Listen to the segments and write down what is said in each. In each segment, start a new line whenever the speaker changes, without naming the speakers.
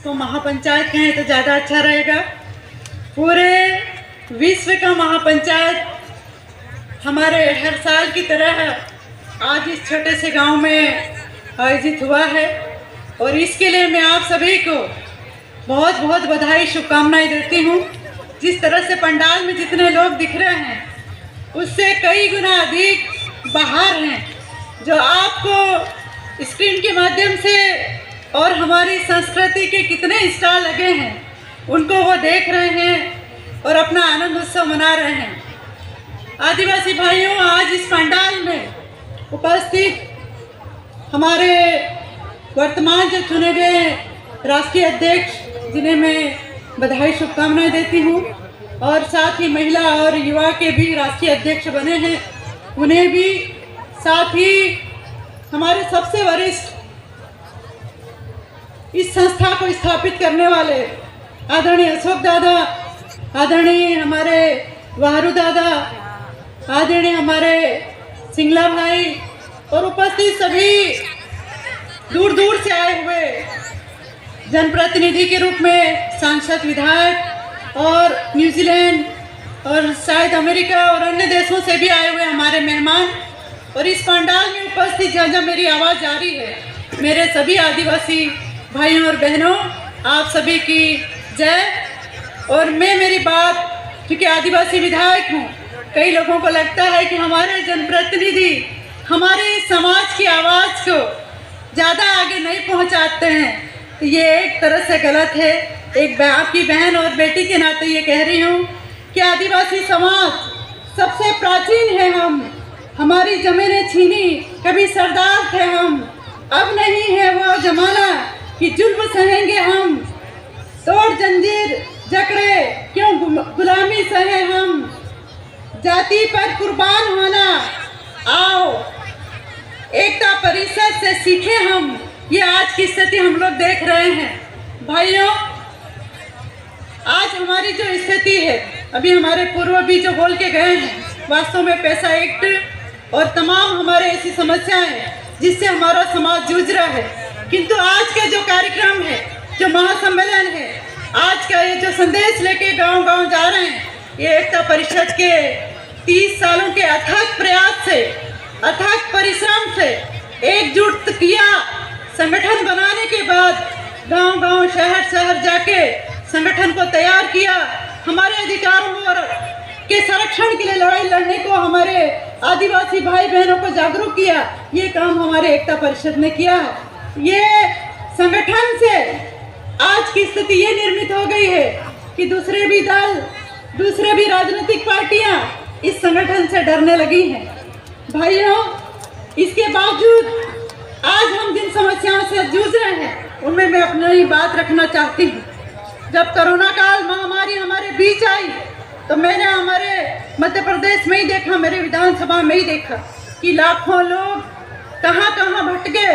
तो महापंचायत कहें तो ज़्यादा अच्छा रहेगा। पूरे विश्व का महापंचायत हमारे हर साल की तरह आज इस छोटे से गांव में आयोजित हुआ है और इसके लिए मैं आप सभी को बहुत बहुत बधाई शुभकामनाएं देती हूँ। जिस तरह से पंडाल में जितने लोग दिख रहे हैं उससे कई गुना अधिक बाहर हैं जो आपको स्क्रीन के माध्यम से और हमारी संस्कृति के कितने स्टॉल लगे हैं उनको वो देख रहे हैं और अपना आनंद उत्सव मना रहे हैं। आदिवासी भाइयों, आज इस पंडाल में उपस्थित हमारे वर्तमान जो चुने गए राष्ट्रीय अध्यक्ष जिन्हें मैं बधाई शुभकामनाएं देती हूँ और साथ ही महिला और युवा के भी राष्ट्रीय अध्यक्ष बने हैं उन्हें भी, साथ ही हमारे सबसे वरिष्ठ इस संस्था को स्थापित करने वाले आदरणीय अशोक दादा, आदरणीय हमारे वाहरू दादा, आदरणीय हमारे सिंगला भाई और उपस्थित सभी दूर दूर से आए हुए जनप्रतिनिधि के रूप में सांसद, विधायक और न्यूजीलैंड और शायद अमेरिका और अन्य देशों से भी आए हुए हमारे मेहमान और इस पंडाल में उपस्थित जहाँ मेरी आवाज़ जारी है, मेरे सभी आदिवासी भाइयों और बहनों, आप सभी की जय। और मैं मेरी बात, क्योंकि आदिवासी विधायक हूँ, कई लोगों को लगता है कि हमारे जनप्रतिनिधि हमारे समाज की आवाज़ को ज़्यादा आगे नहीं पहुँचाते हैं, तो ये एक तरह से गलत है। एक आपकी बहन और बेटी के नाते ये कह रही हूँ कि आदिवासी समाज सबसे प्राचीन है। हम हमारी ज़मीनें छीनी, कभी सरदार थे हम, अब नहीं है वो ज़माना कि जुल्म सहेंगे हम, तोड़ जंजीर जकड़े क्यों गुलामी सहे हम, जाति पर कुर्बान होना आओ एकता परिषद से सीखे हम। ये आज की स्थिति हम लोग देख रहे हैं। भाइयों, आज हमारी जो स्थिति है, अभी हमारे पूर्व भी जो बोल के गए हैं, वास्तव में पैसा एक्ट और तमाम हमारे ऐसी समस्याएं जिससे हमारा समाज जूझ रहा है, किंतु आज का जो कार्यक्रम है, जो महासम्मेलन है, आज का ये जो संदेश लेके गांव गांव जा रहे हैं, ये एकता परिषद के 30 सालों के अथक प्रयास से, अथक परिश्रम से एकजुट किया, संगठन बनाने के बाद गांव गांव शहर शहर जाके संगठन को तैयार किया, हमारे अधिकारों और के संरक्षण के लिए लड़ाई लड़ने को हमारे आदिवासी भाई बहनों को जागरूक किया। ये काम हमारे एकता परिषद ने किया है। ये संगठन से आज की स्थिति ये निर्मित हो गई है कि दूसरे भी दल, दूसरे भी राजनीतिक पार्टियां इस संगठन से डरने लगी हैं। भाइयों, इसके बावजूद आज हम जिन समस्याओं से जूझ रहे हैं उनमें मैं अपनी बात रखना चाहती हूँ। जब कोरोना काल महामारी हमारे बीच आई तो मैंने हमारे मध्य प्रदेश में ही देखा, मेरे विधानसभा में ही देखा कि लाखों लोग कहाँ कहाँ भटके,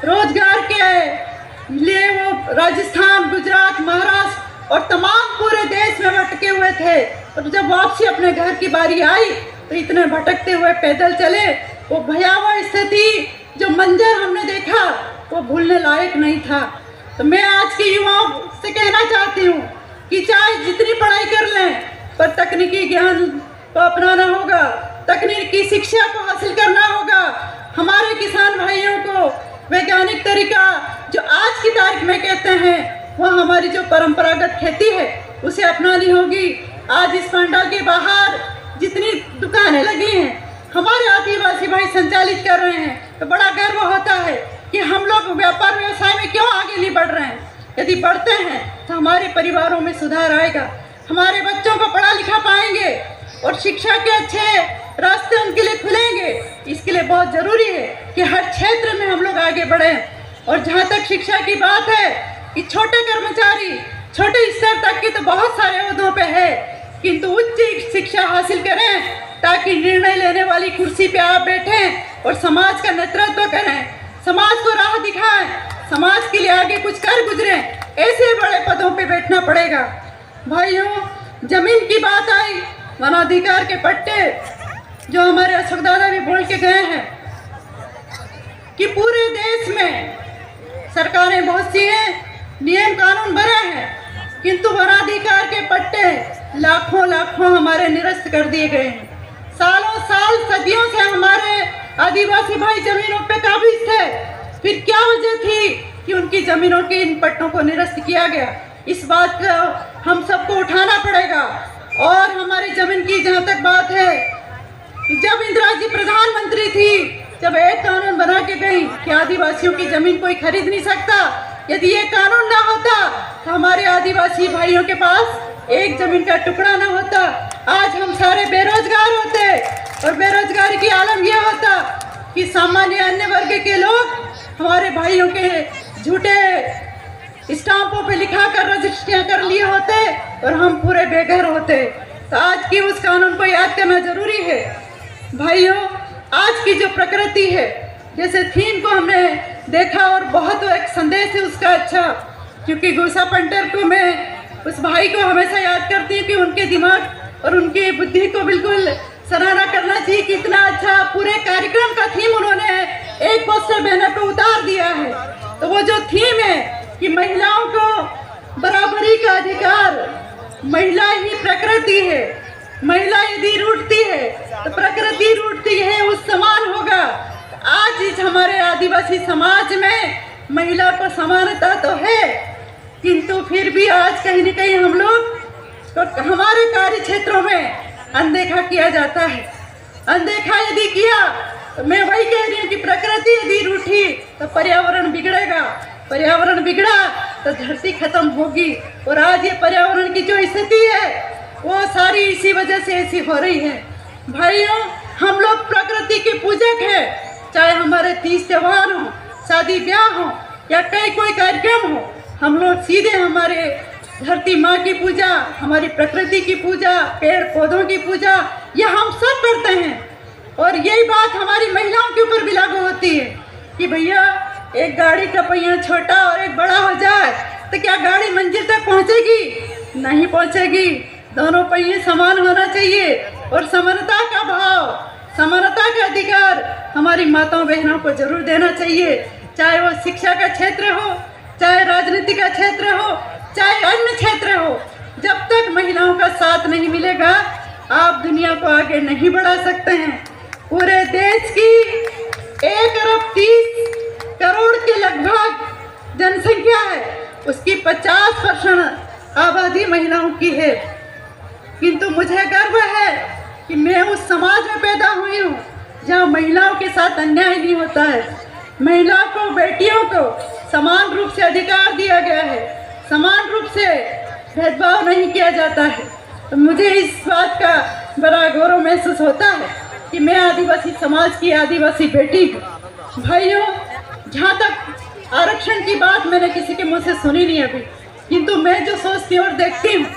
रोजगार के लिए वो राजस्थान, गुजरात, महाराष्ट्र और तमाम पूरे देश में भटके हुए थे। और जब वापसी अपने घर की बारी आई तो इतने भटकते हुए पैदल चले। वो भयावह स्थिति, जो मंजर हमने देखा, वो भूलने लायक नहीं था। तो मैं आज के युवाओं से कहना चाहती हूँ कि चाहे जितनी पढ़ाई कर लें, पर तकनीकी ज्ञान को अपनाना होगा, तकनीकी शिक्षा को हासिल करना होगा। हमारे किसान भाइयों को वैज्ञानिक तरीका जो आज की तारीख में कहते हैं, वह हमारी जो परंपरागत खेती है उसे अपनानी होगी। आज इस पंडाल के बाहर जितनी दुकानें लगी हैं, हमारे आदिवासी भाई संचालित कर रहे हैं, तो बड़ा गर्व होता है कि हम लोग व्यापार व्यवसाय में क्यों आगे नहीं बढ़ रहे हैं। यदि बढ़ते हैं तो हमारे परिवारों में सुधार आएगा, हमारे बच्चों को पढ़ा लिखा पाएंगे और शिक्षा के अच्छे रास्ते उनके लिए खुलेंगे। इसके लिए बहुत ज़रूरी है कि हर क्षेत्र में हम लोग आगे बढ़ें। और जहाँ तक शिक्षा की बात है कि छोटे कर्मचारी छोटे स्तर तक के तो बहुत सारे ओहदों पे है, किंतु उच्च शिक्षा हासिल करें ताकि निर्णय लेने वाली कुर्सी पे आप बैठें और समाज का नेतृत्व करें, समाज को राह दिखाएं, समाज के लिए आगे कुछ कर गुजरें। ऐसे बड़े पदों पे बैठना पड़ेगा। भाइयों, जमीन की बात आई, वनाधिकार के पट्टे जो हमारे अशोक दादा भी बोल के गए हैं कि पूरे देश में सरकारें बहुत सी हैं, नियम कानून बने हैं, किंतु वनाधिकार के पट्टे लाखों लाखों हमारे निरस्त कर दिए गए हैं। सालों साल सदियों से हमारे आदिवासी भाई जमीनों पे काबिज थे, फिर क्या वजह थी कि उनकी जमीनों के इन पट्टों को निरस्त किया गया? इस बात का हम सबको उठाना पड़ेगा। और हमारी जमीन की जहाँ तक बात है, जब इंदिरा जी प्रधानमंत्री थी, जब एक कानून बना के गई कि आदिवासियों की जमीन कोई खरीद नहीं सकता, यदि ये कानून ना होता तो हमारे आदिवासी भाइयों के पास एक जमीन का टुकड़ा ना होता। आज हम सारे बेरोजगार होते और बेरोजगारी की आलम यह होता कि सामान्य अन्य वर्ग के लोग हमारे भाइयों के झूठे स्टाम्पों पे लिखा कर रजिस्ट्रियाँ कर लिए होते और हम पूरे बेघर होते। तो आज की उस कानून को याद करना जरूरी है। भाइयों, आज की जो प्रकृति है, जैसे थीम को हमने देखा और बहुत एक संदेश है उसका अच्छा, क्योंकि गुस्सा पंटर को मैं उस भाई को हमेशा याद करती हूँ कि उनके दिमाग और उनकी बुद्धि को बिल्कुल सराहना करना चाहिए कि इतना अच्छा पूरे कार्यक्रम का थीम उन्होंने एक पोस्टर बैनर पर उतार दिया है। तो वो जो थीम है कि महिलाओं को बराबरी का अधिकार, महिला ही प्रकृति है, महिला यदि रूठती है तो प्रकृति रूठती है, उस समान होगा। आज इस हमारे आदिवासी समाज में महिला को समानता तो है, किंतु फिर भी आज कहीं न कहीं हम लोग तो हमारे कार्य क्षेत्रों में अनदेखा किया जाता है। अनदेखा यदि किया तो मैं वही कह रही हूँ कि प्रकृति यदि रूठी तो पर्यावरण बिगड़ेगा, पर्यावरण बिगड़ा तो धरती खत्म होगी। और आज ये पर्यावरण की जो स्थिति है वो सारी इसी वजह से ऐसी हो रही है। भाइयों, हम लोग प्रकृति के पूजक हैं, चाहे हमारे तीज त्योहार हो, शादी ब्याह हो या कोई कार्यक्रम हो, हम लोग सीधे हमारे धरती माँ की पूजा, हमारी प्रकृति की पूजा, पेड़ पौधों की पूजा, यह हम सब करते हैं। और यही बात हमारी महिलाओं के ऊपर भी लागू होती है कि भैया एक गाड़ी का पहिया छोटा और एक बड़ा हो जाए तो क्या गाड़ी मंजिल तक पहुँचेगी? नहीं पहुँचेगी। दोनों पहिए समान होना चाहिए और समानता का भाव, समानता का अधिकार हमारी माताओं बहनों को जरूर देना चाहिए, चाहे वो शिक्षा का क्षेत्र हो, चाहे राजनीति का क्षेत्र हो, चाहे अन्य क्षेत्र हो। जब तक महिलाओं का साथ नहीं मिलेगा आप दुनिया को आगे नहीं बढ़ा सकते हैं। पूरे देश की 1 अरब 30 करोड़ के लगभग जनसंख्या है, उसकी 50% आबादी महिलाओं की है। किंतु मुझे गर्व है कि मैं उस समाज में पैदा हुई हूँ जहाँ महिलाओं के साथ अन्याय नहीं होता है। महिलाओं को, बेटियों को समान रूप से अधिकार दिया गया है, समान रूप से भेदभाव नहीं किया जाता है। तो मुझे इस बात का बड़ा गौरव महसूस होता है कि मैं आदिवासी समाज की आदिवासी बेटी हूँ। भाइयों, जहाँ तक आरक्षण की बात मैंने किसी के मुँह से सुनी नहीं अभी, किंतु मैं जो सोचती और देखती हूँ,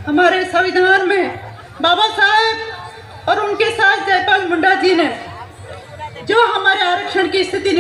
हमारे संविधान में बाबा साहेब और उनके साथ जयपाल मुंडा जी ने जो हमारे आरक्षण की स्थिति